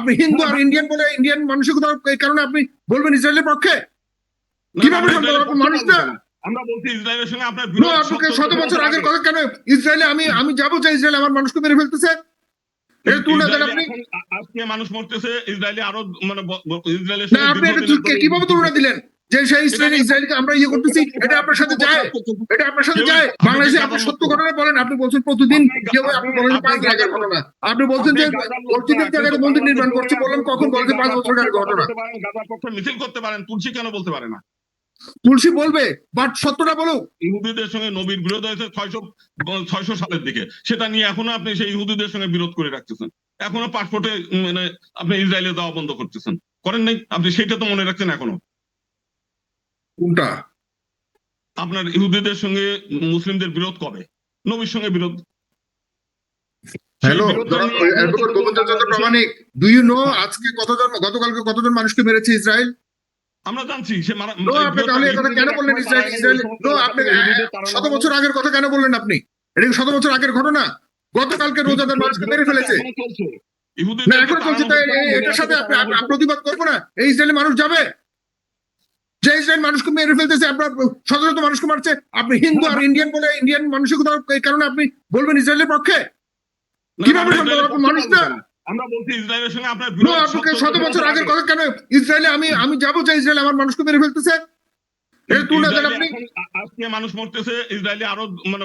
আপনি হিন্দু আর ইন্ডিয়ান বলে ইন্ডিয়ান মানসিকতা এই কারণে আপনি বলবেন ইসরায়েলের পক্ষে? কিভাবে সম্ভব? আপনি মানুষ না? আমরা বলছি ইসরায়েলের সঙ্গে আপনার আপনাকে 100 বছর আগের কথা কেন ইসরায়েলে আমি যাবো যে ইসরায়েল আমার মানুষকে মেরে ফেলতেছে? আজকে মানুষ মরতেছে, ইসরায়েলি আরো মানে ইসরায়েলের না, আপনি এটা কিভাবে তুলনা দিলেন যে সেই ইসরায়েলকে আমরা ইয়ে করতেছি? এটা আপনার সাথে যায়? এটা আপনার সাথে যায়? বাংলাদেশে আপনি সত্য ঘটনা বলেন, আপনি বলছেন প্রতিদিন কেউ, আপনি বলেন 5 জায়গার ঘটনা, আপনি বলছেন যে মসজিদের জায়গায় মন্দির নির্মাণ করছে, বললেন কখন? বলছে 5 বছর আগের ঘটনা। গাজার পক্ষে মিছিল করতে পারেন, তুলসী কেন বলতে পারে না? তুলসী বলবে, বাট সত্যটা বলো। ইহুদিদের সঙ্গে নবীর বিরোধ হয়েছে 600 সালের দিকে, সেটা নিয়ে এখনো আপনি সেই ইহুদিদের সঙ্গে বিরোধ করে রাখতেছেন, এখনো পাসপোর্টে মানে আপনি ইসরায়েলে যাওয়া বন্ধ করতেছেন, করেন নাই? আপনি সেটা তো মনে রাখছেন এখনো। কোনটা? আপনার ইহুদিদের সঙ্গে মুসলিমদের বিরোধ কবে? নবীর সঙ্গে বিরোধ। Hello, advocate Gobindachandra Pramanik, do you know আজকে গতকালকে কতজন মানুষকে মেরেছে ইসরায়েল? আমরা জানছি সে আপনি তাহলে কথা কেন বললেন ইসরায়েল? আপনি 100 বছর আগের কথা কেন বললেন? আপনি এটা 100 বছর আগের ঘটনা। গতকালকে রোজাদার মানুষকে মেরে ফেলেছে, না এখন চলছে, তাই এটার সাথে প্রতিবাদ করবো না? এই ইসরায়েলি মানুষ যাবে যে ইসরায়েল মানুষকে মেরে ফেলতেছে, আপনার শত শত মানুষকে মারছে, আপনি হিন্দু আর ইন্ডিয়ান বলে ইন্ডিয়ান মানসিকতা এই কারণে আপনি বলবেন ইসরায়েলের পক্ষে? কিভাবে সম্ভব? আপনি মানুষ না? আমরা বলছি ইসরায়েলের সঙ্গে আপনার আপনাকে 100 বছর আগের কথা কেন ইসরায়েলে আমি যাবো যে ইসরায়েল আমার মানুষকে মেরে ফেলতেছে? এটা তুলনা দেন আপনি। আজকে মানুষ মরতেছে, ইসরায়েলি আরো মানে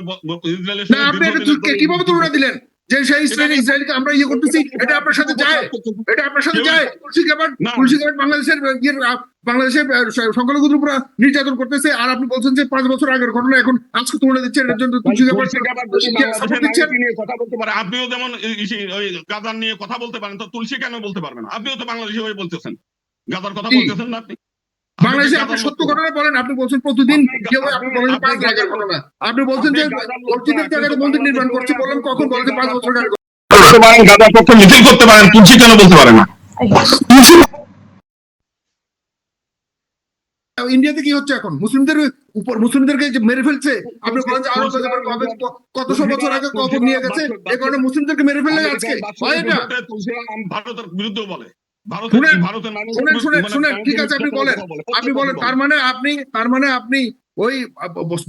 ইসরায়েলের না, আপনি এটা কিভাবে তুলনা দিলেন যে সেই ইসরায়েলকে আমরা ইয়ে করতেছি? এটা আপনার সাথে যায়? এটা আপনার সাথে যায়? তুলসী গ্যাবার্ড বাংলাদেশের সংখ্যালঘুদের উপর নির্যাতন করতেছে, আর আপনি বলছেন যে 5 বছর আগের ঘটনা এখন আজকে তুলনা দিচ্ছেন, এর জন্য তুলসী গ্যাবার্ড কথা বলতে পারে। আপনিও যেমন ওই গাজার নিয়ে কথা বলতে পারেন, তো তুলসী কেন বলতে পারবেন? আপনিও তো বাংলাদেশি হয়ে বলতেছেন, গাজার কথা বলতেছেন না আপনি? বাংলাদেশে আপনি সত্য ঘটনা বলেন, আপনি বলছেন প্রতিদিন কেউ, আপনি বলেন 5 জায়গার ঘটনা, আপনি বলছেন যে মসজিদের জায়গায় মন্দির নির্মাণ করছে, বলেন কখন? বলছে 5 বছর আগের ঘটনা। গাজার পক্ষে মিছিল করতে পারেন, তুলসী কেন বলতে পারে না? ইন্ডিয়াতে কি হচ্ছে এখন? মুসলিমদের উপর মুসলিমদেরকে যে মেরে ফেলছে, আপনি বলেন যে আরো কত শো বছর আগে কখন নিয়ে গেছে, এই কারণে মুসলিমদেরকে মেরে ফেললে আজকে হয় এটা? ভারতের বিরুদ্ধেও বলে। শুনেন, ঠিক আছে, আপনি বলেন তার মানে আপনি ওই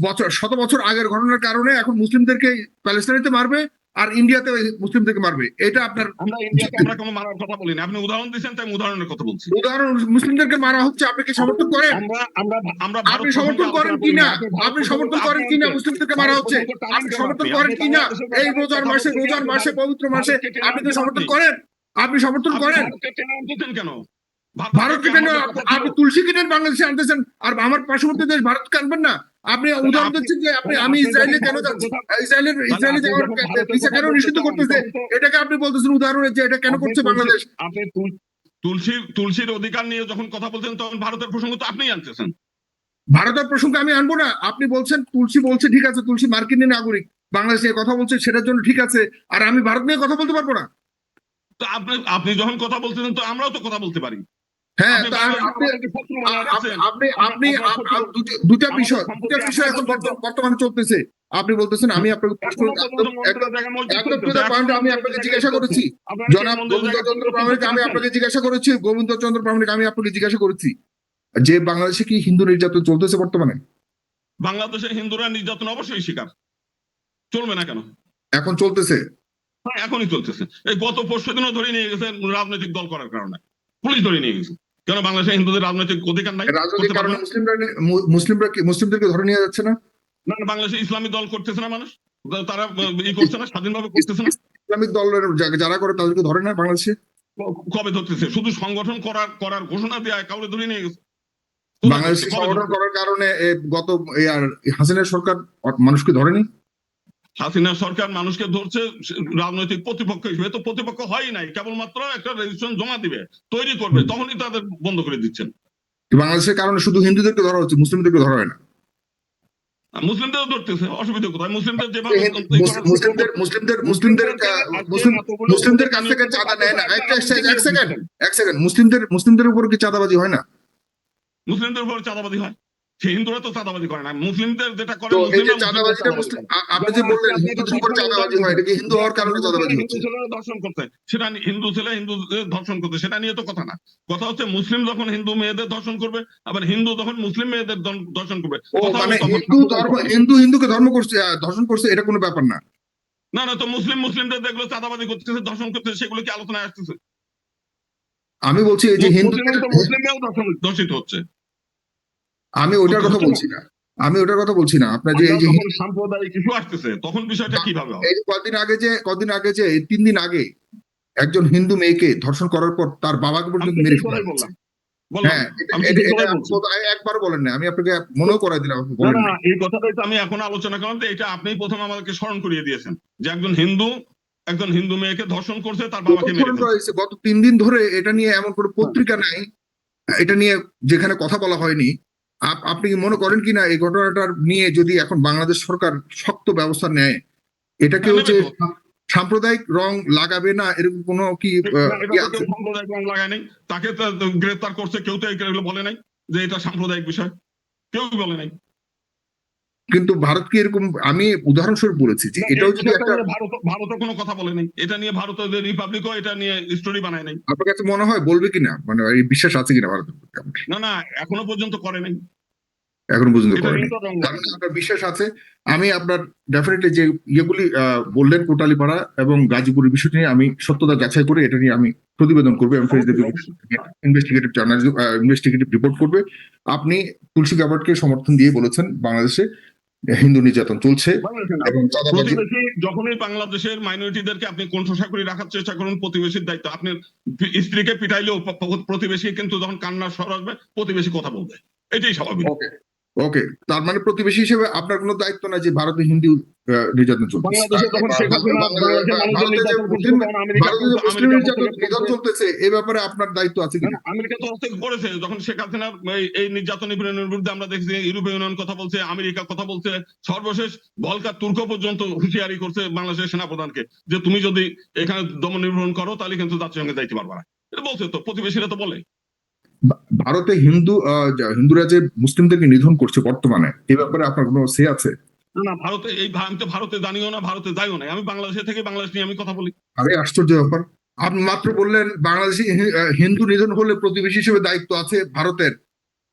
বছর 100 বছর আগের ঘটনার কারণে এখন মুসলিমদেরকে প্যালেস্টাইনিতে মারবে আর ইন্ডিয়াতে মুসলিমদেরকে মারবে, এটা আপনার? আমরা কোনো মারার কথা বলিনি, আপনি উদাহরণ দিচ্ছেন তাই উদাহরণের কথা বলছি। উদাহরণ মুসলিমদেরকে মারা হচ্ছে, আপনি কি সমর্থন করেন? আপনি সমর্থন করেন কিনা? আপনি সমর্থন করেন কিনা মুসলিমদেরকে মারা হচ্ছে? আপনি সমর্থন করেন কিনা? এই রোজার মাসে পবিত্র মাসে আপনি তো সমর্থন করেন? আপনি সমর্থন করেন? কেন ভারতকে কেন? আপনি তুলসী কিনেন বাংলাদেশে আনতেছেন, আর আমার পার্শ্ববর্তী দেশ ভারতকে আনবেন না? আপনি উদাহরণ দিচ্ছেন যে আমি ইসরায়েলে কেন যাচ্ছি, ইসরায়েলে যাওয়ার ভিসা কেন নিষিদ্ধ করতেছে, এটাকে আপনি বলতেছেন উদাহরণে যে এটা কেন করছে বাংলাদেশ? আপনি তুলসীর অধিকার নিয়ে যখন কথা বলছেন তখন ভারতের প্রসঙ্গ তো আপনিই আনতেছেন। ভারতের প্রসঙ্গ আমি আনবো না? আপনি বলছেন তুলসী বলছে ঠিক আছে, তুলসী মার্কিনের নাগরিক, বাংলাদেশে কথা বলছে সেটার জন্য ঠিক আছে, আর আমি ভারত নিয়ে কথা বলতে পারবো না? তো আপনি যখন কথা বলতেছেন তো আমরাও তো কথা বলতে পারি। হ্যাঁ, আপনি দুটা বিষয় এখন বর্তমানে চলতেছে। আপনি বলতেছেন, আমি আপনাকে আমি আপনাকে জিজ্ঞাসা করেছি, জনাব গোবিন্দচন্দ্র প্রামাণিক, আমি আপনাকে জিজ্ঞাসা করেছি, গোবিন্দচন্দ্র প্রামাণিক, আমি আপনাকে জিজ্ঞাসা করেছি যে বাংলাদেশে কি হিন্দু নির্যাতন চলতেছে বর্তমানে? বাংলাদেশে হিন্দুরা নির্যাতন অবশ্যই স্বীকার, চলবে না কেন? এখন চলতেছে, এখনই চলতেছে। এই গত 5 দিনও ধরে নিয়ে গেছে রাজনৈতিক দল করার কারণে, পুলিশ ধরে নিয়ে গেছে। কেন? বাংলাদেশে হিন্দুদের রাজনৈতিক অধিকার নাই? রাজনৈতিক কারণে মুসলিমদেরকে ধরে নিয়ে যাচ্ছে না? না, বাংলাদেশে ইসলামী দল করতেছে না মানুষ, তারা করছে না, স্বাধীনভাবে করতেছে না। ইসলামিক দলের যারা করে তাদেরকে ধরে না বাংলাদেশে? কবে ধরতেছে? শুধু সংগঠন করার ঘোষণা দেওয়া কাউরে ধরে নিয়ে গেছে। বাংলাদেশে সংগঠন করার কারণে গত হাসিনার সরকার মানুষকে ধরেনি? হাসিনা সরকার মানুষকে ধরছে রাজনৈতিক প্রতিপক্ষ হিসেবে, তো প্রতিপক্ষ হয় নাই, কেবলমাত্র একটা রেজিস্ট্রেশন জমা দিবে, তৈরি করবে, তখনই তাদের বন্ধ করে দিচ্ছেন। বাংলাদেশের কারণে শুধু হিন্দুদেরকে ধরা হচ্ছে, মুসলিমদেরকে ধরা হয় না? মুসলিমদেরও ধরতেছে, অসুবিধা কোথায়? মুসলিমদের যেভাবে মুসলিমদের কাছ থেকে চাঁদা নেয় না? এক সেকেন্ড, মুসলিমদের উপর কি চাঁদাবাজি হয় না? মুসলিমদের উপর চাঁদাবাজি হয়। সে হিন্দুরা তো চাঁদাবাজি করে না, মুসলিমদের যেটা করে তো এই যে মুসলিমরা চাঁদাবাজিটা আপনি যে বললেন হিন্দুদের উপর চাঁদাবাজি হয়, এটা কি হিন্দু হওয়ার কারণে চাঁদাবাজি হিন্দু হচ্ছে? ছেলেরা ধর্ষণ করতে, সেটা হিন্দু ছেলে হিন্দু ধর্ষণ করতে, সেটা নিয়ে তো কথা না। কথা হচ্ছে মুসলিম যখন হিন্দু মেয়েদের ধর্ষণ করবে, আবার হিন্দু যখন মুসলিম মেয়েদের ধর্ষণ করবে, ও কথা মানে হবে তখন হিন্দু ধর্ম, হিন্দু হিন্দুকে ধর্ম করছে, ধর্ষণ করছে, এটা কোনো ব্যাপার না। না না, তো মুসলিম মুসলিমদের যেগুলো চাঁদাবাজি করতেছে, ধর্ষণ করতেছে, সেগুলো কি আলোচনায় আসতেছে? আমি বলছি এই যে হিন্দু, মুসলিম তো মুসলিম মেয়েও ধর্ষিত হচ্ছে। আমি ওটার কথা হচ্ছে না? বলছি না, আমি ওটার কথা বলছি না। আপনার যে এই যে যখন সাম্প্রদায়িক কিছু আসতেছে, তখন বিষয়টা কিভাবে হবে? এই যে কদিন আগে যে 3 দিন আগে একজন হিন্দু মেয়েকে ধর্ষণ করার পর তার বাবাকে আমি পর্যন্ত তো মেরে ঠিক ফেলা কথাই হচ্ছে। বললাম, হ্যাঁ, আমি তো এটা ঠিক এটা কথাই বলছি। একবারও বলেন না, আমি আপনাকে মনেও করাই দিলাম, আপনি না বলেন না, না। এই কথাটাই তো আমি এখন আলোচনা করলাম, যে এটা আপনি প্রথম আমাকে স্মরণ করিয়ে দিয়েছেন, যে একজন হিন্দু মেয়েকে ধর্ষণ করছে, তার বাবাকে মেরে স্মরণ করা ফেলছে। হয়েছে, গত 3 দিন ধরে এটা নিয়ে এমন কোনো পত্রিকা নাই এটা নিয়ে যেখানে কথা বলা হয়নি। আপনি কি মনে করেন কিনা এই ঘটনাটার নিয়ে যদি এখন বাংলাদেশ সরকার শক্ত ব্যবস্থা নেয়, এটা কি হ্যাঁ, হচ্ছে নেবে তো। সাম্প্রদায়িক রং লাগাবে না, এরকম কোনো কি না, এটা কি তো আছে? কেউ সাম্প্রদায়িক রং লাগায় নাই, তাকে তো গ্রেফতার করছে, কেউ তো এগুলো বলে নাই যে এটা সাম্প্রদায়িক বিষয়, কেউ বলে নাই। কিন্তু ভারত কি এরকম, আমি উদাহরণস্বরূপ বলেছি যে না, এই এটাও যদি বিষয়টা একটা, নিয়ে ভারতও কোনো কথা বলে নাই, এটা নিয়ে ভারতের যে রিপাবলিকও এটা নিয়ে স্টোরি বানায় নাই। আপনার কাছে মনে হয় বলবে কিনা, মানে এই বিশ্বাস আছে কিনা ভারতের প্রতি আপনার? না না, এখনো পর্যন্ত করে নাই, এখনো পর্যন্ত এটা করেনি। নিয়ে তো রং তার লাগায় মানে নাই। আপনার বিশ্বাস আছে। আমি আপনার ডেফিনেটলি যে ইয়েগুলি বললেন কোটালীপাড়া এবং গাজীপুরের বিষয়টি নিয়ে আমি সত্যতা যাচাই করে এটা নিয়ে আমি প্রতিবেদন করবো এবং অবশ্যই, অবশ্যই। ইনভেস্টিগেটিভ জার্নালিজম, ইনভেস্টিগেটিভ রিপোর্ট করবে। আপনি তুলসী গাবার্ডকে সমর্থন দিয়ে বলেছেন বাংলাদেশে হিন্দু নির্যাতন চলছে বাংলাদেশে না, এবং চাঁদাবাজি। প্রতিবেশী যখনই বাংলাদেশের মাইনরিটিদেরকে আপনি কণ্ঠসা করে রাখার চেষ্টা করুন, প্রতিবেশীর দায়িত্ব। আপনি স্ত্রীকে পিটাইলেও প্রতিবেশী কিন্তু যখন কান্নার স্বর আসবে, প্রতিবেশী কথা বলবে, এটাই স্বাভাবিক। ওকে, ওকে, তার মানে প্রতিবেশী হিসেবে আপনার কোনো দায়িত্ব নাই যে ভারতে হিন্দু নির্যাতন চলতেছে, বাংলাদেশে যখন শেখ হাসিনা বাংলাদেশের মানুষের ভারতে যে নির্যাতন করছিল, মুসলিম, তখন আমেরিকা ভারতে যে মুসলিম আমেরিকার পক্ষ নির্যাতন থেকে বলছে, চলতেছে এ ব্যাপারে আপনার দায়িত্ব আছে না কিনা? না, আমেরিকা তরফ থেকে করেছে। যখন শেখ হাসিনার এই নির্যাতনের বিরুদ্ধে আমরা দেখছি, ইউরোপীয় ইউনিয়ন কথা বলছে, আমেরিকা কথা বলছে, সর্বশেষ ভলকার তুর্ক পর্যন্ত হুঁশিয়ারি করছে বাংলাদেশের সেনাপ্রধানকে, যে তুমি যদি এখানে দমন নির্ভরণ করো, তাহলে কিন্তু জাতিসংঘে যাইতে পারবে না। এটা বলছে তো, প্রতিবেশীরা তো বলে। ভারতে হিন্দুরা যে মুসলিমদেরকে নিধন করছে বর্তমানে, এই ব্যাপারে আপনার কোনো সে আছে? না না, ভারতে আমি তো ভারতে জানিও না, ভারতে যাইও না, আমি বাংলাদেশে থেকে বাংলাদেশ নিয়ে আমি কথা বলি। আরে আশ্চর্য ব্যাপার, আপনি মাত্র বললেন বাংলাদেশি হিন্দু নিধন হলে প্রতিবেশী হিসেবে দায়িত্ব আছে ভারতের,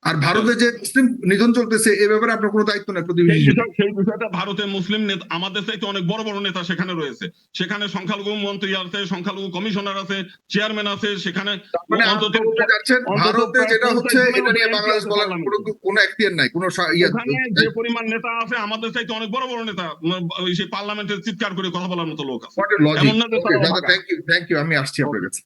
আর ভারতে যে মুসলিম নিধন চলতেছে এ ব্যাপারে আপনার কোনো দায়িত্ব নেই প্রতিবেশী হিসেবে। সেই বিষয়টা ভারতের মুসলিম নেতা, আমাদের চাইতে অনেক বড় বড় নেতা সেখানে রয়েছে। সেখানে সংখ্যালঘু মন্ত্রী আছে, সংখ্যালঘু কমিশনার আছে, চেয়ারম্যান আছে সেখানে। মানে অন্তত আপনি বলতে চাচ্ছেন ভারতে যেটা হচ্ছে এটা নিয়ে বাংলাদেশ বলার কোনো এখতিয়ার নাই, কোনো ওখানে যে পরিমাণ নেতা আছে, আমাদের চাইতে অনেক বড় বড় নেতা, সেই পার্লামেন্টে চিৎকার করে কথা বলার মতো লোক আছে। এমন না যে তারা ভাগা। থ্যাংক ইউ, আমি আসছি আপনার কাছে।